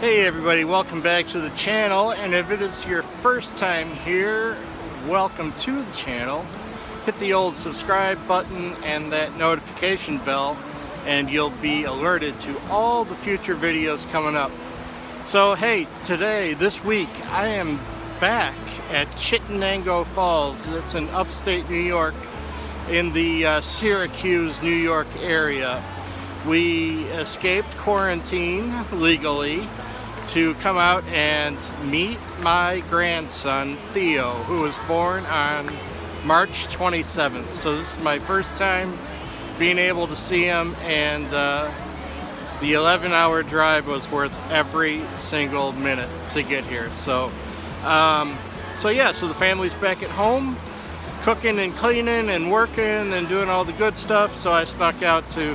Hey everybody, welcome back to the channel, and if it is your first time here, welcome to the channel. Hit the old subscribe button and that notification bell and you'll be alerted to all the future videos coming up. So hey, this week, I am back at Chittenango Falls. It's in upstate New York in the Syracuse, New York area. We escaped quarantine legally to come out and meet my grandson Theo, who was born on March 27th. So this is my first time being able to see him, and the 11-hour drive was worth every single minute to get here. So so the family's back at home, cooking and cleaning and working and doing all the good stuff. So I snuck out to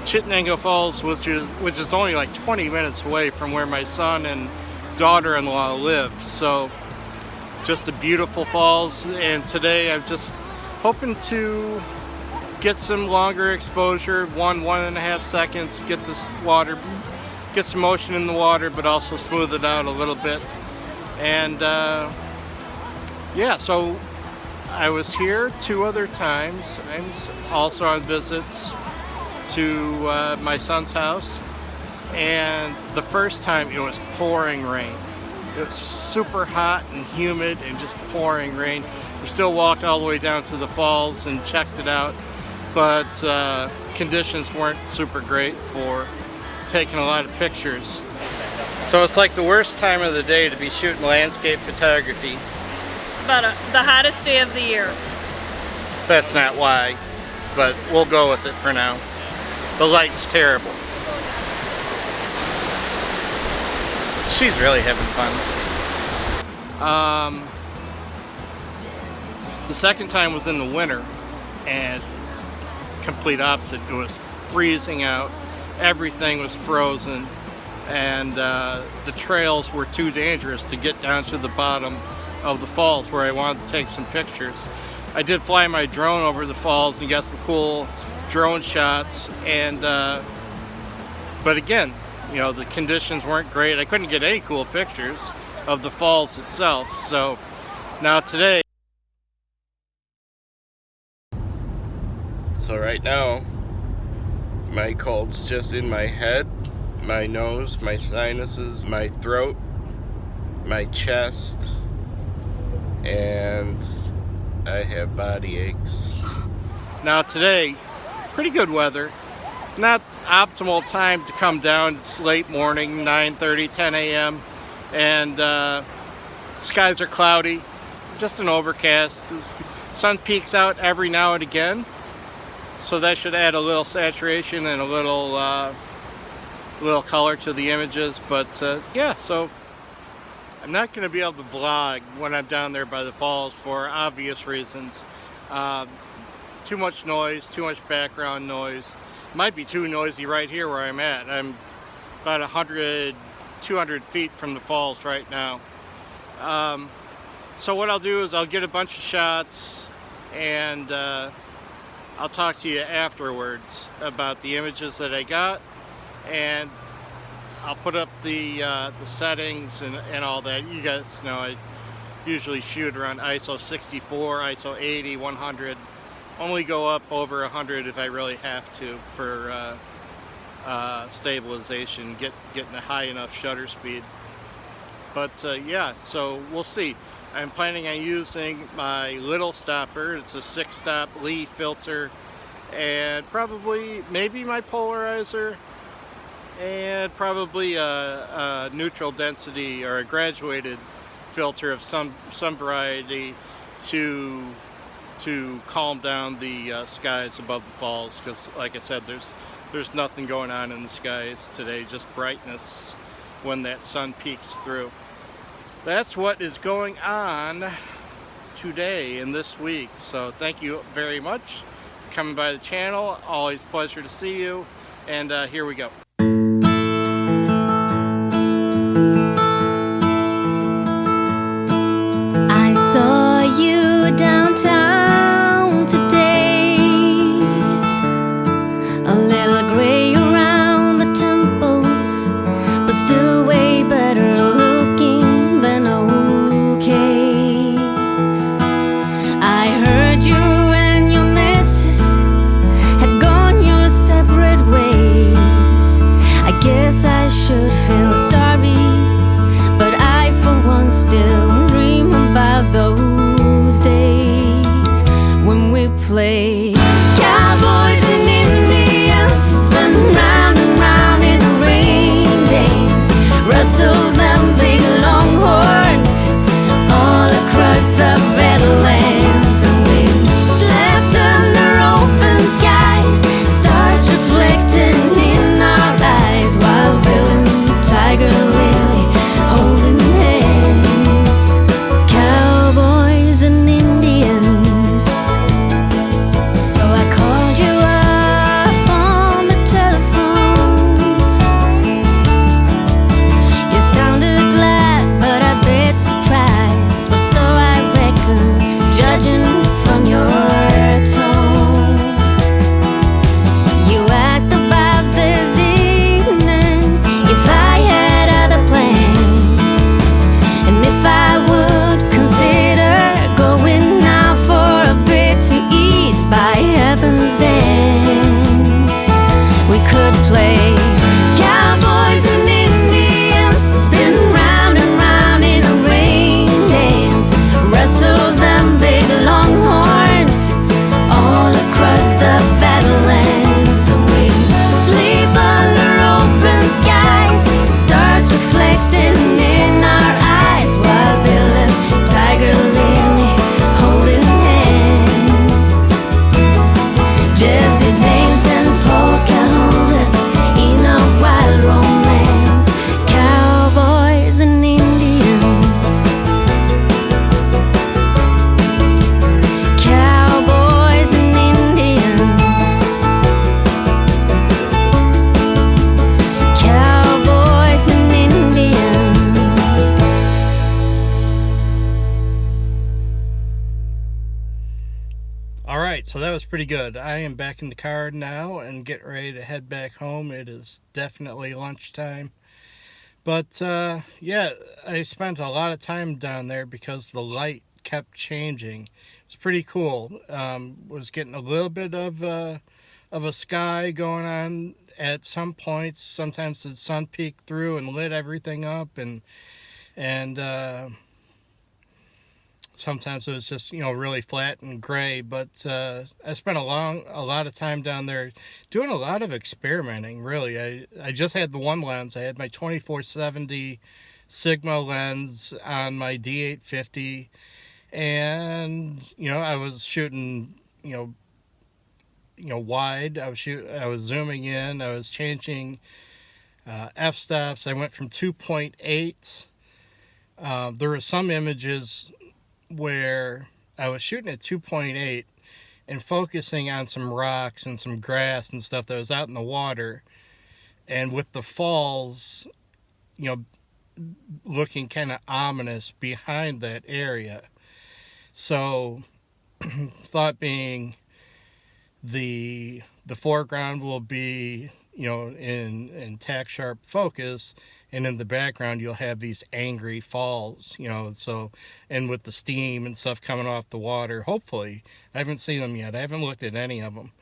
Chittenango Falls, which is only like 20 minutes away from where my son and daughter-in-law live. So just a beautiful falls, and today I'm just hoping to get some longer exposure, 1.5 seconds, get some motion in the water, but also smooth it out a little bit. And yeah, so I was here 2 other times. I'm also on visits to my son's house, and the first time it was pouring rain. It was super hot and humid and just pouring rain. We still walked all the way down to the falls and checked it out, but conditions weren't super great for taking a lot of pictures. So it's like the worst time of the day to be shooting landscape photography. It's about the hottest day of the year. That's not why, but we'll go with it for now. The light's terrible. She's really having fun. The second time was in the winter, and complete opposite. It was freezing out. Everything was frozen, and the trails were too dangerous to get down to the bottom of the falls where I wanted to take some pictures. I did fly my drone over the falls and got some cool drone shots, and but again, you know, the conditions weren't great. I couldn't get any cool pictures of the falls itself. So now today, so right now my cold's just in my head, my nose, my sinuses, my throat, my chest, and I have body aches. Now today, pretty good weather. Not optimal time to come down. It's late morning, 9:30, 10 a.m. and skies are cloudy, just an overcast. The sun peeks out every now and again, so that should add a little saturation and a little color to the images. But yeah, so I'm not going to be able to vlog when I'm down there by the falls for obvious reasons. Too much noise, too much background noise. Might be too noisy right here where I'm at. I'm about 100, 200 feet from the falls right now. So what I'll do is I'll get a bunch of shots, and I'll talk to you afterwards about the images that I got, and I'll put up the settings and all that. You guys know I usually shoot around ISO 64, ISO 80, 100. Only go up over 100 if I really have to for stabilization, getting a high enough shutter speed. But yeah, so we'll see. I'm planning on using my little stopper. It's a 6-stop Lee filter, and probably maybe my polarizer, and probably a neutral density or a graduated filter of some variety to calm down the skies above the falls, because like I said, there's nothing going on in the skies today, just brightness when that sun peeks through. That's what is going on today and this week. So thank you very much for coming by the channel. Always a pleasure to see you, and here we go. I saw you downtown today, a little gray around the temples, but still way back play. Cowboys and Indians spin round and round in a rain dance. Wrestle them big longhorns all across the Badlands. And we sleep under open skies, stars reflecting in our eyes, while Bill and Tiger Lily holding hands. Jesse James and Pocahontas in a wild romance. Cowboys and Indians. Cowboys and Indians. Cowboys and Indians. All right, so that was pretty good. I am back in the car now and getting ready to head back home. It is definitely lunchtime. But yeah, I spent a lot of time down there because the light kept changing. It's pretty cool. Was getting a little bit of a sky going on at some points. Sometimes the sun peeked through and lit everything up, and sometimes it was just, you know, really flat and gray. But I spent a lot of time down there doing a lot of experimenting, really. I just had the one lens. I had my 24-70 Sigma lens on my D850, and you know, I was shooting, you know, wide. I was zooming in. I was changing f-stops. I went from 2.8. There were some images where I was shooting at 2.8 and focusing on some rocks and some grass and stuff that was out in the water, and with the falls, you know, looking kind of ominous behind that area. So thought being the foreground will be, you know, in tack sharp focus, and in the background you'll have these angry falls, you know, so, and with the steam and stuff coming off the water, hopefully. I haven't seen them yet. I haven't looked at any of them.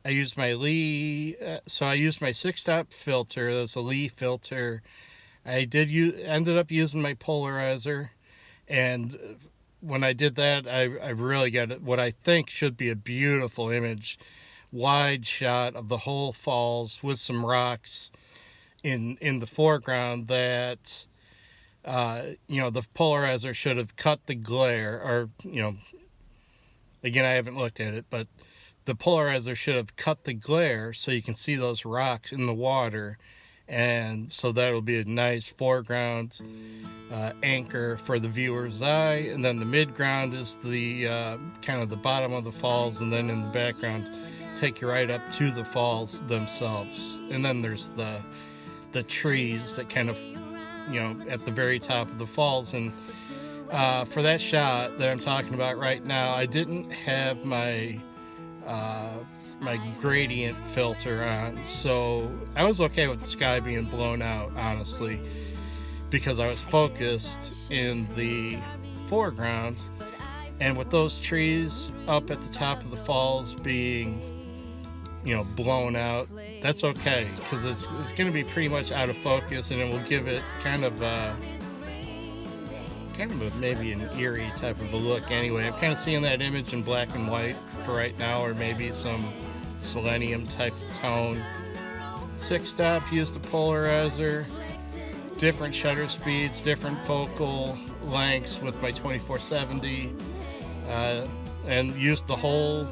I used my Lee, so I used my 6-stop filter. That's a Lee filter. I ended up using my polarizer, and when I did that, I really got what I think should be a beautiful image, wide shot of the whole falls with some rocks in the foreground that, you know, the polarizer should have cut the glare, or, you know, again, I haven't looked at it, but the polarizer should have cut the glare so you can see those rocks in the water, and so that'll be a nice foreground anchor for the viewer's eye. And then the midground is the kind of the bottom of the falls, and then in the background take you right up to the falls themselves. And then there's the trees that kind of, you know, at the very top of the falls. And for that shot that I'm talking about right now, I didn't have my my gradient filter on, so I was okay with the sky being blown out, honestly, because I was focused in the foreground, and with those trees up at the top of the falls being, you know, blown out, that's okay, because it's going to be pretty much out of focus, and it will give it kind of maybe an eerie type of a look. Anyway, I'm kind of seeing that image in black and white for right now, or maybe some selenium type of tone. 6-stop, use the polarizer, different shutter speeds, different focal lengths with my 24-70, and used the whole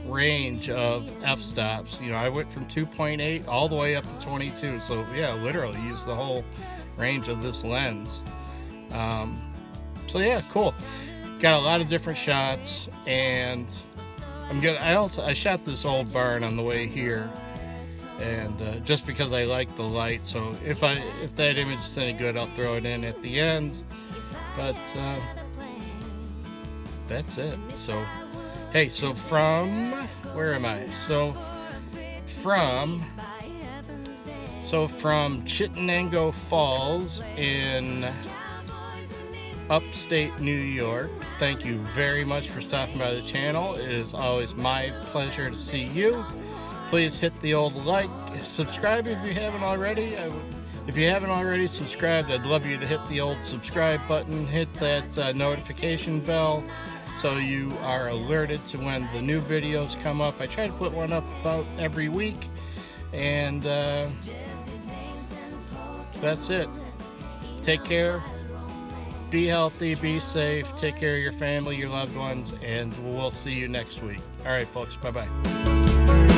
range of f-stops. You know, I went from 2.8 all the way up to 22, so yeah, literally used the whole range of this lens. So yeah, cool. Got a lot of different shots, and I shot this old barn on the way here, and just because I like the light. So if that image is any good, I'll throw it in at the end. But that's it. So hey, so from where am I? So from Chittenango Falls in upstate New York. Thank you very much for stopping by the channel. It is always my pleasure to see you. Please hit the old like, subscribe if you haven't already. If you haven't already subscribed, I'd love you to hit the old subscribe button, hit that notification bell so you are alerted to when the new videos come up. I try to put one up about every week, and that's it. Take care, be healthy, be safe, take care of your family, your loved ones, and we'll see you next week. All right, folks, bye-bye.